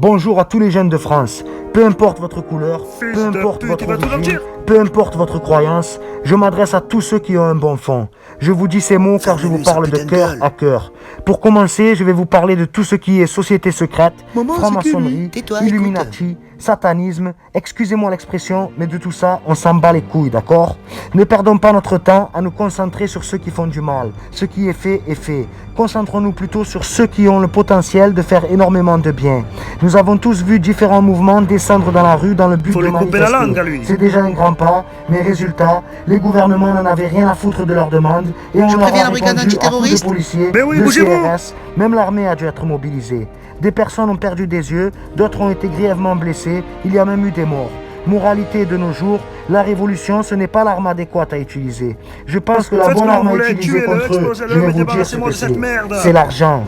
Bonjour à tous les jeunes de France. Peu importe votre couleur, peu importe votre origine, peu importe votre croyance, je m'adresse à tous ceux qui ont un bon fond. Je vous dis ces mots car je vous parle de cœur à cœur. Pour commencer, je vais vous parler de tout ce qui est société secrète, franc-maçonnerie, Illuminati, satanisme. Excusez-moi l'expression, mais de tout ça, on s'en bat les couilles, d'accord? Ne perdons pas notre temps à nous concentrer sur ceux qui font du mal. Ce qui est fait est fait. Concentrons-nous plutôt sur ceux qui ont le potentiel de faire énormément de bien. Nous avons tous vu différents mouvements descendre dans la rue dans le but de manifester. C'est déjà un grand pas, mais résultat, les gouvernements n'en avaient rien à foutre de leurs demandes et on leur a répondu à coups de policiers, de CRS, même l'armée a dû être mobilisée. Des personnes ont perdu des yeux, d'autres ont été grièvement blessées, il y a même eu des morts. Moralité de nos jours, la révolution, ce n'est pas l'arme adéquate à utiliser. Je pense que la bonne arme à utiliser contre eux, je vais vous dire ce que c'est l'argent.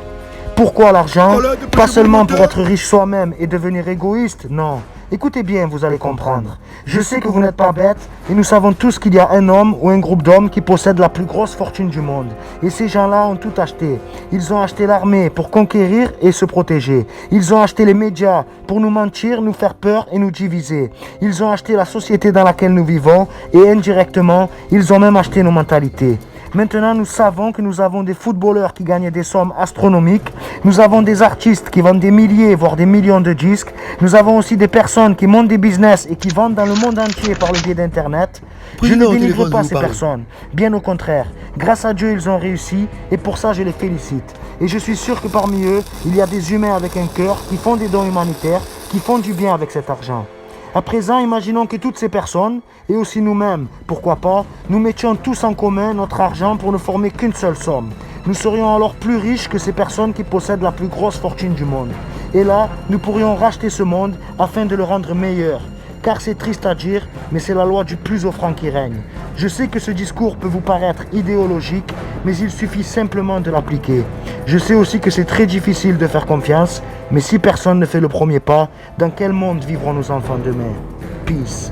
Pourquoi l'argent? Pas seulement pour être riche soi-même et devenir égoïste, non. Écoutez bien, vous allez comprendre. Je sais que vous n'êtes pas bêtes et nous savons tous qu'il y a un homme ou un groupe d'hommes qui possèdent la plus grosse fortune du monde. Et ces gens-là ont tout acheté. Ils ont acheté l'armée pour conquérir et se protéger. Ils ont acheté les médias pour nous mentir, nous faire peur et nous diviser. Ils ont acheté la société dans laquelle nous vivons et indirectement, ils ont même acheté nos mentalités. Maintenant, nous savons que nous avons des footballeurs qui gagnent des sommes astronomiques. Nous avons des artistes qui vendent des milliers, voire des millions de disques. Nous avons aussi des personnes qui montent des business et qui vendent dans le monde entier par le biais d'Internet. Je ne dénigre pas ces personnes. Bien au contraire. Grâce à Dieu, ils ont réussi et pour ça, je les félicite. Et je suis sûr que parmi eux, il y a des humains avec un cœur qui font des dons humanitaires, qui font du bien avec cet argent. À présent, imaginons que toutes ces personnes, et aussi nous-mêmes, pourquoi pas, nous mettions tous en commun notre argent pour ne former qu'une seule somme. Nous serions alors plus riches que ces personnes qui possèdent la plus grosse fortune du monde. Et là, nous pourrions racheter ce monde afin de le rendre meilleur. Car c'est triste à dire, mais c'est la loi du plus offrant qui règne. Je sais que ce discours peut vous paraître idéologique, mais il suffit simplement de l'appliquer. Je sais aussi que c'est très difficile de faire confiance, mais si personne ne fait le premier pas, dans quel monde vivront nos enfants demain? Peace.